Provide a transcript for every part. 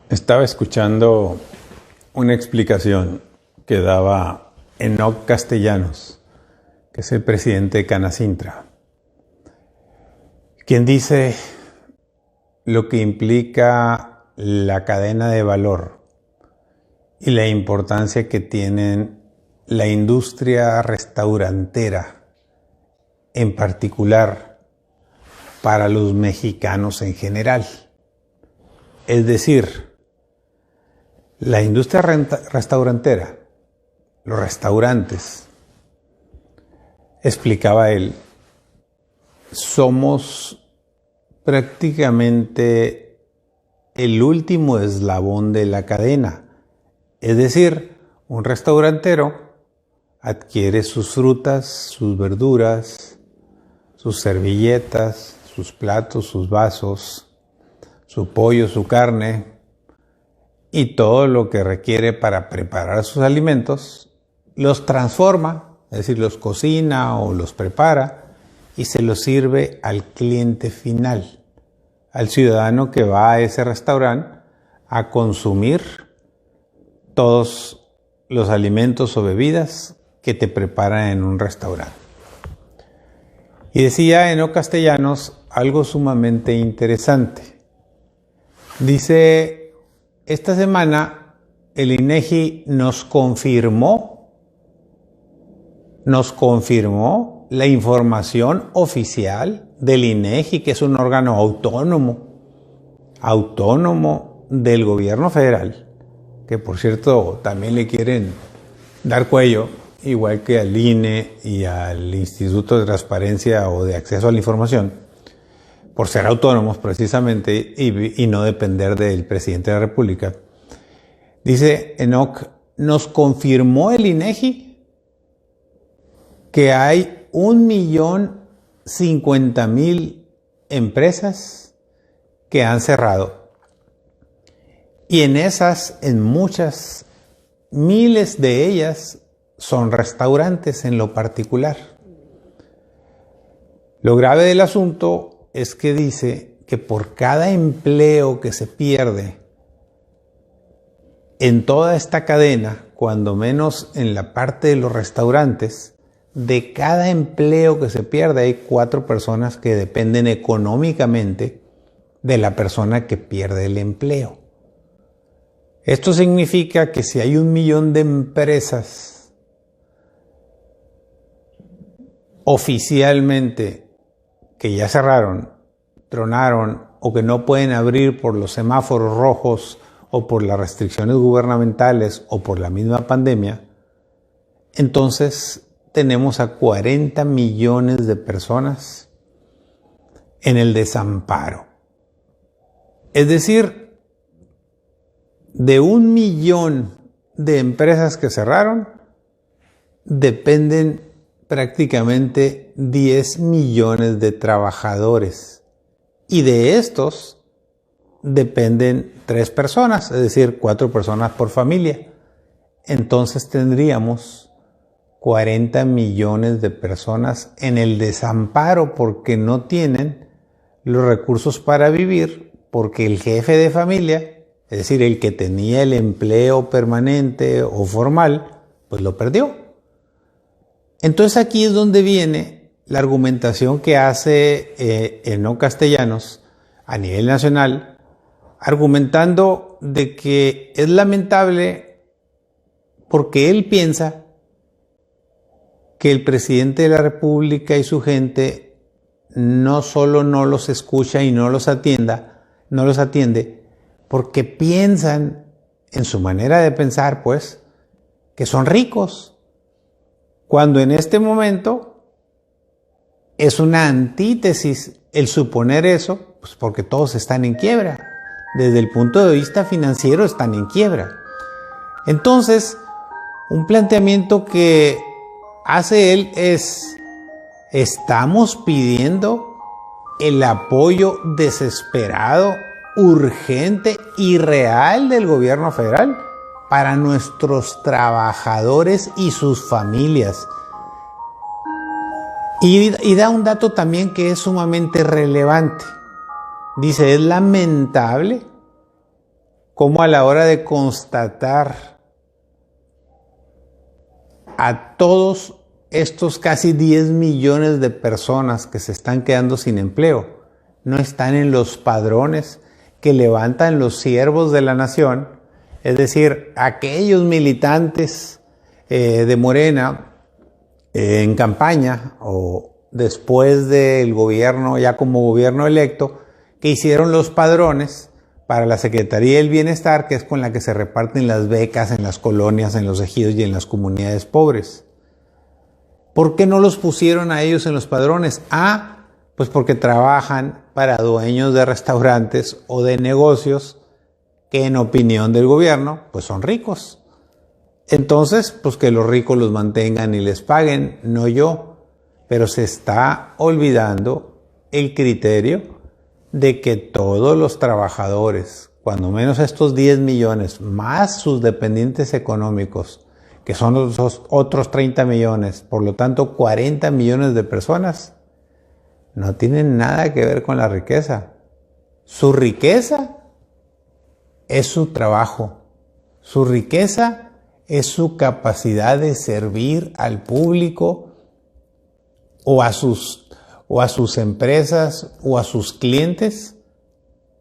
Estaba escuchando una explicación que daba Enoc Castellanos, que es el presidente de Canacintra, quien dice lo que implica la cadena de valor y la importancia que tienen la industria restaurantera, en particular para los mexicanos en general. Es decir, la industria restaurantera, los restaurantes, explicaba él, somos prácticamente el último eslabón de la cadena. Es decir, un restaurantero adquiere sus frutas, sus verduras, sus servilletas, sus platos, sus vasos, su pollo, su carne y todo lo que requiere para preparar sus alimentos, los transforma, es decir, los cocina o los prepara y se los sirve al cliente final, al ciudadano que va a ese restaurante a consumir todos los alimentos o bebidas que te preparan en un restaurante. Y decía Enoc Castellanos algo sumamente interesante. Dice, esta semana el INEGI nos confirmó la información oficial del INEGI, que es un órgano autónomo del gobierno federal, que por cierto también le quieren dar cuello, igual que al INE y al Instituto de Transparencia o de Acceso a la Información, por ser autónomos precisamente y no depender del presidente de la República. Dice Enoc, nos confirmó el INEGI que hay 1.050.000 empresas que han cerrado. Y en muchas, miles de ellas son restaurantes en lo particular. Lo grave del asunto es que dice que por cada empleo que se pierde en toda esta cadena, cuando menos en la parte de los restaurantes, de cada empleo que se pierde hay 4 personas que dependen económicamente de la persona que pierde el empleo. Esto significa que si hay 1 millón de empresas oficialmente que ya cerraron, tronaron o que no pueden abrir por los semáforos rojos o por las restricciones gubernamentales o por la misma pandemia, entonces tenemos a 40 millones de personas en el desamparo. Es decir, de 1 millón de empresas que cerraron, dependen prácticamente 10 millones de trabajadores. Y de estos dependen 3 personas, es decir, 4 personas por familia. Entonces tendríamos 40 millones de personas en el desamparo porque no tienen los recursos para vivir, porque el jefe de familia, es decir, el que tenía el empleo permanente o formal, pues lo perdió. Entonces aquí es donde viene la argumentación que hace Enoc Castellanos a nivel nacional, argumentando de que es lamentable porque él piensa que el presidente de la República y su gente no solo no los escucha y no los atiende, porque piensan en su manera de pensar, pues, que son ricos. Cuando en este momento es una antítesis el suponer eso, pues porque todos están en quiebra. Desde el punto de vista financiero están en quiebra. Entonces, un planteamiento que hace él es, estamos pidiendo el apoyo desesperado, urgente y real del gobierno federal para nuestros trabajadores y sus familias. Y da un dato también que es sumamente relevante. Dice, es lamentable cómo a la hora de constatar a todos estos casi 10 millones de personas que se están quedando sin empleo, no están en los padrones que levantan los siervos de la nación, es decir, aquellos militantes de Morena en campaña o después del gobierno, ya como gobierno electo, que hicieron los padrones para la Secretaría del Bienestar, que es con la que se reparten las becas en las colonias, en los ejidos y en las comunidades pobres. ¿Por qué no los pusieron a ellos en los padrones? Pues porque trabajan para dueños de restaurantes o de negocios que en opinión del gobierno pues son ricos. Entonces, pues que los ricos los mantengan y les paguen, no yo. Pero se está olvidando el criterio de que todos los trabajadores, cuando menos estos 10 millones, más sus dependientes económicos, que son los otros 30 millones, por lo tanto 40 millones de personas, no tienen nada que ver con la riqueza. Su riqueza es su trabajo. Su riqueza es su capacidad de servir al público o a sus empresas o a sus clientes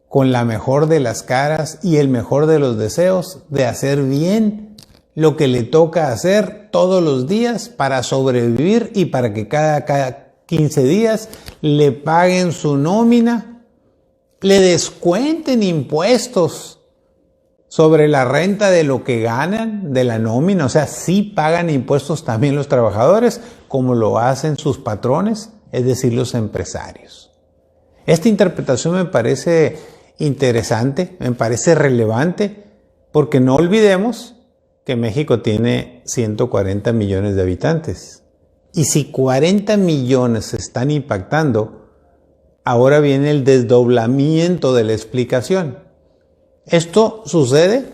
con la mejor de las caras y el mejor de los deseos de hacer bien lo que le toca hacer todos los días para sobrevivir y para que cada 15 días le paguen su nómina, le descuenten impuestos sobre la renta de lo que ganan de la nómina. O sea, sí pagan impuestos también los trabajadores, como lo hacen sus patrones, es decir, los empresarios. Esta interpretación me parece interesante, me parece relevante, porque no olvidemos que México tiene 140 millones de habitantes. Y si 40 millones se están impactando, ahora viene el desdoblamiento de la explicación. Esto sucede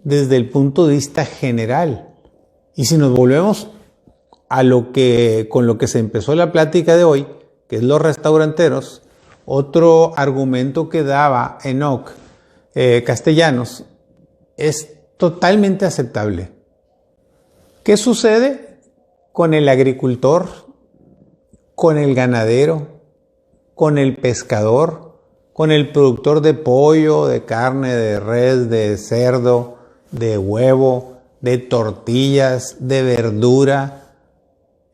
desde el punto de vista general. Y si nos volvemos a con lo que se empezó la plática de hoy, que es los restauranteros, otro argumento que daba Enoch Castellanos es totalmente aceptable. ¿Qué sucede con el agricultor, con el ganadero, con el pescador, con el productor de pollo, de carne, de res, de cerdo, de huevo, de tortillas, de verdura,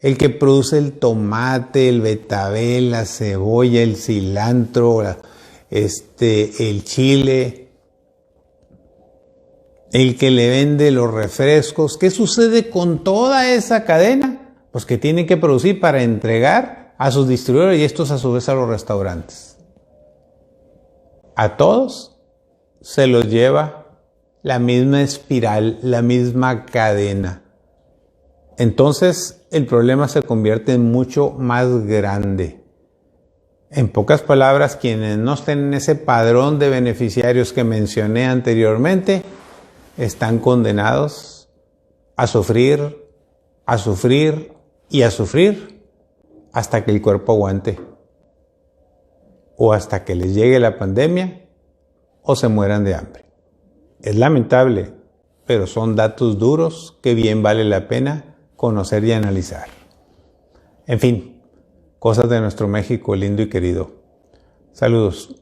el que produce el tomate, el betabel, la cebolla, el cilantro, el chile, el que le vende los refrescos? ¿Qué sucede con toda esa cadena? Pues que tiene que producir para entregar a sus distribuidores y estos a su vez a los restaurantes. A todos se los lleva la misma espiral, la misma cadena. Entonces el problema se convierte en mucho más grande. En pocas palabras, quienes no estén en ese padrón de beneficiarios que mencioné anteriormente, están condenados a sufrir, a sufrir y a sufrir hasta que el cuerpo aguante, o hasta que les llegue la pandemia o se mueran de hambre. Es lamentable, pero son datos duros que bien vale la pena conocer y analizar. En fin, cosas de nuestro México lindo y querido. Saludos.